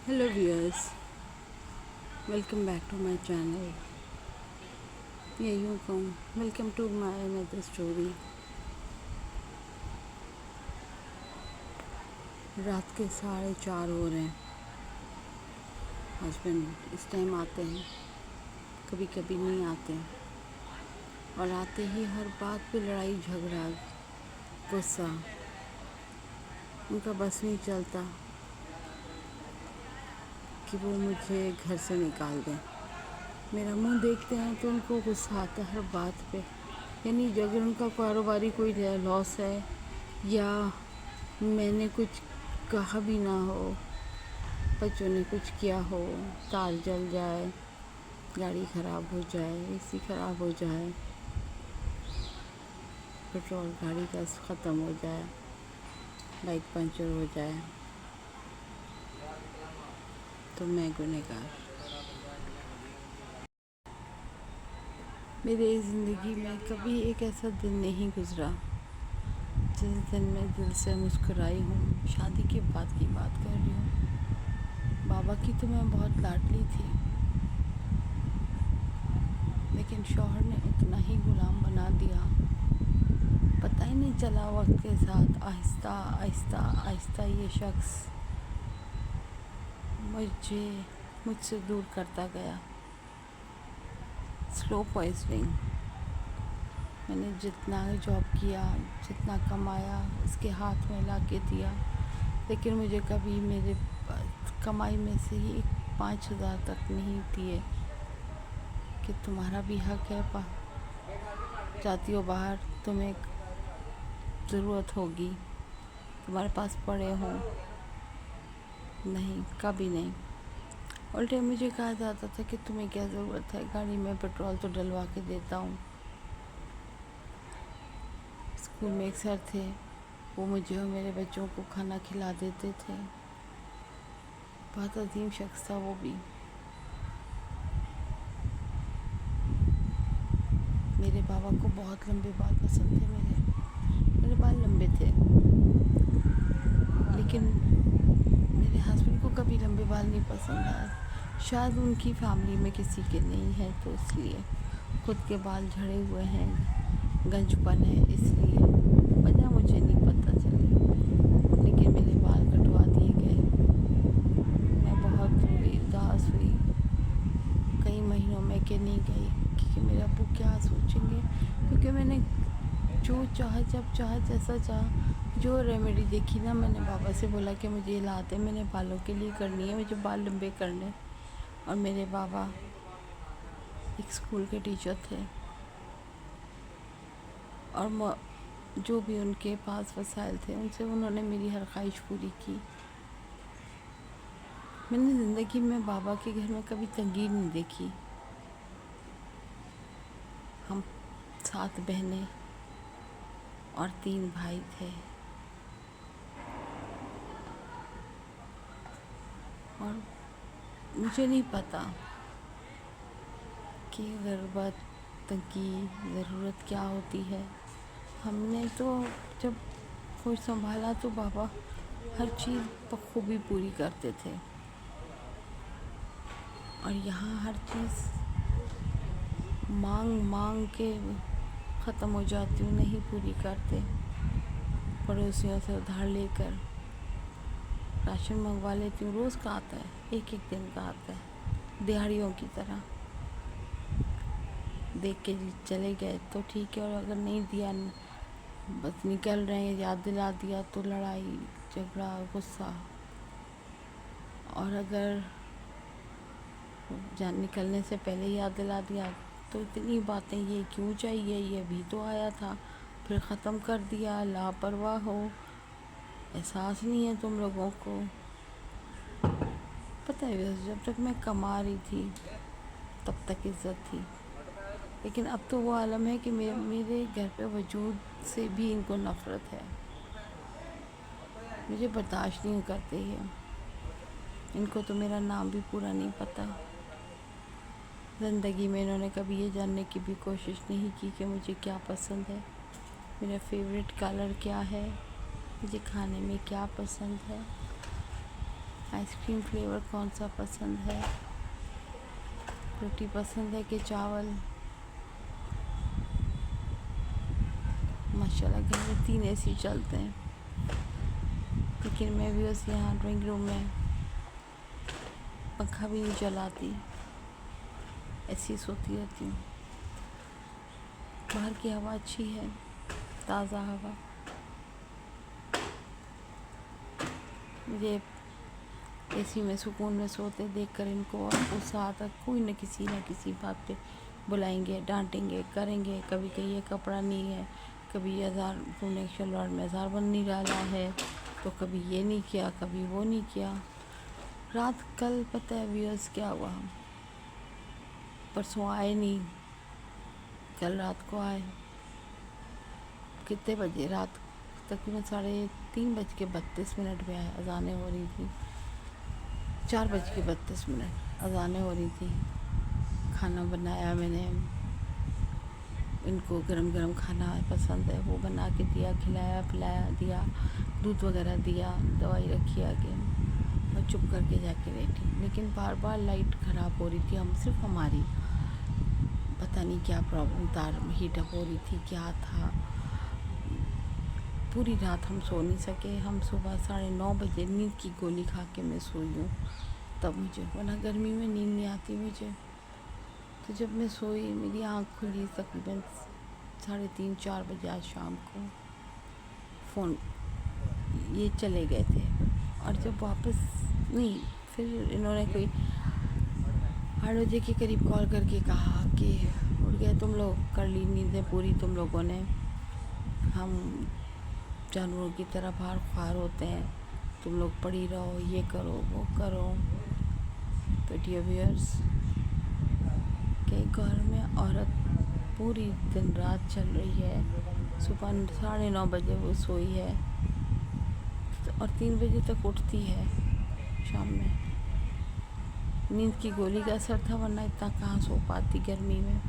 Hello viewers, welcome back to my channel. Yeah, you come. Welcome to my another story. रात के 4:30 हो रहे हैं. हस्बैंड इस टाइम आते हैं, कभी कभी नहीं आते हैं, और आते ही हर बात पे लड़ाई झगड़ा गुस्सा. उनका बस नहीं चलता कि वो मुझे घर से निकाल दें. मेरा मुंह देखते हैं तो उनको गुस्सा आता है हर बात पे. यानी अगर उनका कारोबारी कोई लॉस है या मैंने कुछ कहा भी ना हो, बच्चों ने कुछ किया हो, तार जल जाए, गाड़ी ख़राब हो जाए, एसी ख़राब हो जाए, पेट्रोल गाड़ी का ख़त्म हो जाए, बाइक पंचर हो जाए, तो मैं गुनहगार. मेरे ज़िंदगी में कभी एक ऐसा दिन नहीं गुज़रा जिस दिन मैं दिल से मुस्कुराई हूँ. शादी के बाद की बात कर रही हूँ. बाबा की तो मैं बहुत लाडली थी, लेकिन शौहर ने उतना ही गुलाम बना दिया. पता ही नहीं चला, वक्त के साथ आहिस्ता आहिस्ता आहिस्ता ये शख्स मुझसे दूर करता गया. Slow poisoning. मैंने जितना जॉब किया, जितना कमाया, उसके हाथ में ला के दिया, लेकिन मुझे कभी मेरे कमाई में से ही 5,000 तक नहीं दिए कि तुम्हारा भी हक है. जाती हो बाहर, तुम्हें ज़रूरत होगी, तुम्हारे पास पड़े हों. नहीं, कभी नहीं. उल्टे मुझे कहा जाता था कि तुम्हें क्या ज़रूरत है, गाड़ी में पेट्रोल तो डलवा के देता हूँ. स्कूल में एक सर थे, वो मुझे और मेरे बच्चों को खाना खिला देते थे. बहुत अजीम शख्स था वो भी. मेरे बाबा को बहुत लंबे बाल पसंद थे. मेरे बाल लंबे थे, लेकिन मेरे हस्बैंड को कभी लंबे बाल नहीं पसंद आए. शायद उनकी फैमिली में किसी के नहीं है, तो इसलिए खुद के बाल झड़े हुए हैं, गंजपन है, इसलिए वजह मुझे नहीं पता चली. लेकिन मेरे बाल कटवा दिए गए. मैं बहुत रोई, उदास हुई. कई महीनों में कि नहीं गई, क्योंकि मेरे अब्बू क्या सोचेंगे. क्योंकि मैंने जो चाहा, जब चाहा, जैसा चाहा, जो रेमेडी देखी ना, मैंने बाबा से बोला कि मुझे ये ला दे, मैंने बालों के लिए करनी है, मुझे बाल लंबे करने. और मेरे बाबा एक स्कूल के टीचर थे, और जो भी उनके पास वसाइल थे, उनसे उन्होंने मेरी हर ख्वाहिश पूरी की. मैंने ज़िंदगी में बाबा के घर में कभी तंगी नहीं देखी. हम 7 बहनें और 3 भाई थे, और मुझे नहीं पता कि ग़ुरबत, तंगी, ज़रूरत क्या होती है. हमने तो जब कोई संभाला तो बाबा हर चीज़ बखूबी पूरी करते थे, और यहाँ हर चीज़ मांग मांग के ख़त्म हो जाती हूँ, नहीं पूरी करते. पड़ोसियों से उधार लेकर राशन मंगवा लेती हूँ. रोज़ का आता है, एक एक दिन का आता है, दिहाड़ियों की तरह. देख के चले गए तो ठीक है, और अगर नहीं दिया, बस निकल रहे हैं, याद दिला दिया तो लड़ाई झगड़ा गुस्सा. और अगर निकलने से पहले याद दिला दिया तो इतनी बातें, ये क्यों चाहिए, ये भी तो आया था, फिर ख़त्म कर दिया. लापरवाह हो, एहसास नहीं है तुम लोगों को. पता है, जब तक मैं कमा रही थी तब तक इज़्ज़त थी, लेकिन अब तो वो आलम है कि मेरे घर पे वजूद से भी इनको नफ़रत है. मुझे बर्दाश्त नहीं करते हैं. इनको तो मेरा नाम भी पूरा नहीं पता. ज़िंदगी में इन्होंने कभी ये जानने की भी कोशिश नहीं की कि मुझे क्या पसंद है, मेरा फेवरेट कलर क्या है, मुझे खाने में क्या पसंद है. आइस क्रीम फ्लेवर कौन सा पसंद है? रोटी पसंद है कि चावल? माशाल्लाह घर में 3 AC चलते हैं, लेकिन मैं भी उस यहाँ ड्राइंग रूम में पंखा भी नहीं चलाती, ऐसी सोती रहती हूँ। बाहर की हवा अच्छी है, ताज़ा हवा। मुझे AC में सुकून में सोते देख कर इनको और गुस्सा आता, कोई न किसी बात पे बुलाएंगे, डांटेंगे, करेंगे। कभी कहिए कपड़ा नहीं है, कभी अज़ार तुमने शलवार में अज़ार बन नहीं डाला है, तो कभी ये नहीं किया, कभी वो नहीं किया। रात कल पता है व्यूअर्स क्या हुआ, परसों आए नहीं, कल रात को आए। कितने बजे? रात तकरीबन 3:32 पे आए। अज़ानें हो रही थी, 4:32 अज़ानें हो रही थी। खाना बनाया मैंने, इनको गरम गरम खाना पसंद है, वो बना के दिया, खिलाया पिलाया दिया, दूध वगैरह दिया, दवाई रखी आगे और चुप करके जाके बैठी। लेकिन बार बार लाइट ख़राब हो रही थी, हम सिर्फ हमारी, पता नहीं क्या प्रॉब्लम, तार हीटअप हो रही थी, क्या था। पूरी रात हम सो नहीं सके। हम सुबह 9:30 बजे नींद की गोली खा के मैं सोई हूँ, तब मुझे, वरना गर्मी में नींद नहीं आती मुझे। तो जब मैं सोई, मेरी आँख खुली तकरीबन 3:30-4 बजे आज शाम को। फ़ोन ये चले गए थे, और जब वापस नहीं, फिर इन्होंने कोई 8 बजे के करीब कॉल करके कहा कि उठ गए तुम लोग, कर ली नींदें पूरी तुम लोगों ने, हम जानवरों की तरह बाहर ख्वार होते हैं, तुम लोग पड़ी रहो, ये करो वो करो। तो डियर व्यूअर्स, के घर में औरत पूरी दिन रात चल रही है, सुबह 9:30 बजे वो सोई है और 3 बजे तक उठती है शाम में। नींद की गोली का असर था, वरना इतना कहाँ सो पाती गर्मी में।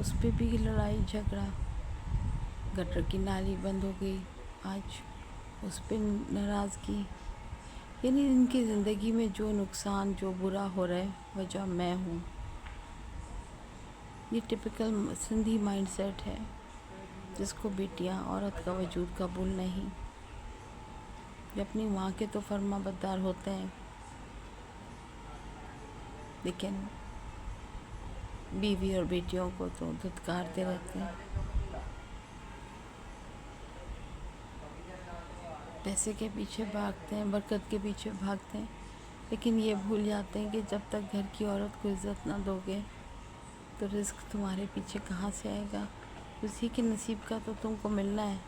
उस पर भी लड़ाई झगड़ा, गटर की नाली बंद हो गई आज, उस पर नाराज़गी। यानी इनकी ज़िंदगी में जो नुकसान, जो बुरा हो रहा है, वजह मैं हूँ। ये टिपिकल सिंधी माइंडसेट है, जिसको बेटियाँ, औरत का वजूद कबूल नहीं। ये अपनी माँ के तो फर्माबरदार होते हैं, लेकिन बीवी और बेटियों को तो धुतकारते रहते हैं। पैसे के पीछे भागते हैं, बरकत के पीछे भागते हैं, लेकिन ये भूल जाते हैं कि जब तक घर की औरत को इज़्ज़त ना दोगे तो रिस्क तुम्हारे पीछे कहाँ से आएगा। उसी के नसीब का तो तुमको मिलना है।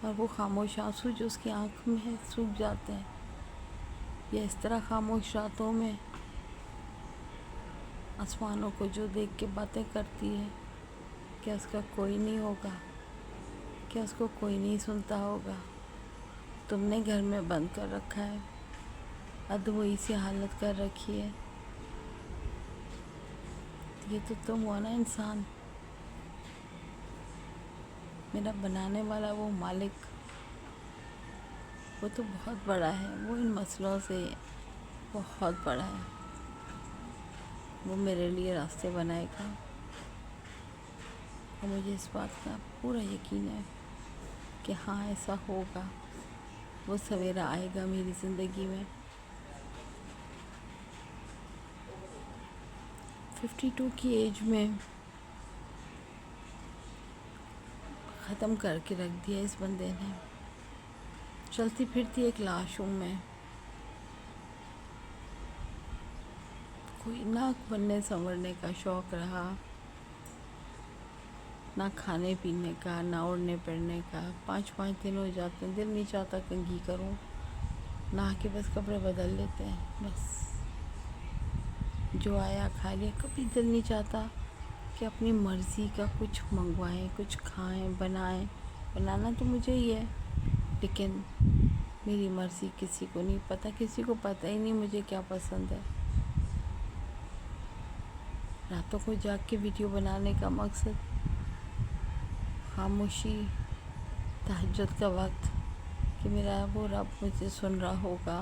और वो खामोश आंसू जो उसकी आँख में है सूख जाते हैं, या इस तरह खामोश रातों में आसमानों को जो देख के बातें करती है, क्या उसका कोई नहीं होगा, क्या उसको कोई नहीं सुनता होगा। तुमने घर में बंद कर रखा है, अधवही सी हालत कर रखी है। ये तो तुम हो ना इंसान। मेरा बनाने वाला वो मालिक, वो तो बहुत बड़ा है, वो इन मसलों से बहुत बड़ा है। वो मेरे लिए रास्ते बनाएगा, और मुझे इस बात का पूरा यकीन है कि हाँ ऐसा होगा। वो सवेरा आएगा मेरी ज़िंदगी में। 52 की एज में ख़त्म करके रख दिया इस बंदे ने। चलती फिरती एक लाश हूँ मैं। कोई ना बनने संवरने का शौक़ रहा, ना खाने पीने का, ना उड़ने पड़ने का। 5-5 दिन हो जाते हैं, दिल नहीं चाहता कंघी करूं, नहा के बस कपड़े बदल लेते हैं, बस जो आया खा लिया। कभी दिल नहीं चाहता कि अपनी मर्ज़ी का कुछ मंगवाएं, कुछ खाएं, बनाएं। बनाना तो मुझे ही है, लेकिन मेरी मर्ज़ी किसी को नहीं पता, किसी को पता ही नहीं मुझे क्या पसंद है। रातों को जाग के वीडियो बनाने का मकसद खामोशी, तहज्जुद का वक्त, کہ میرا وہ رب مجھے سن رہا ہوگا.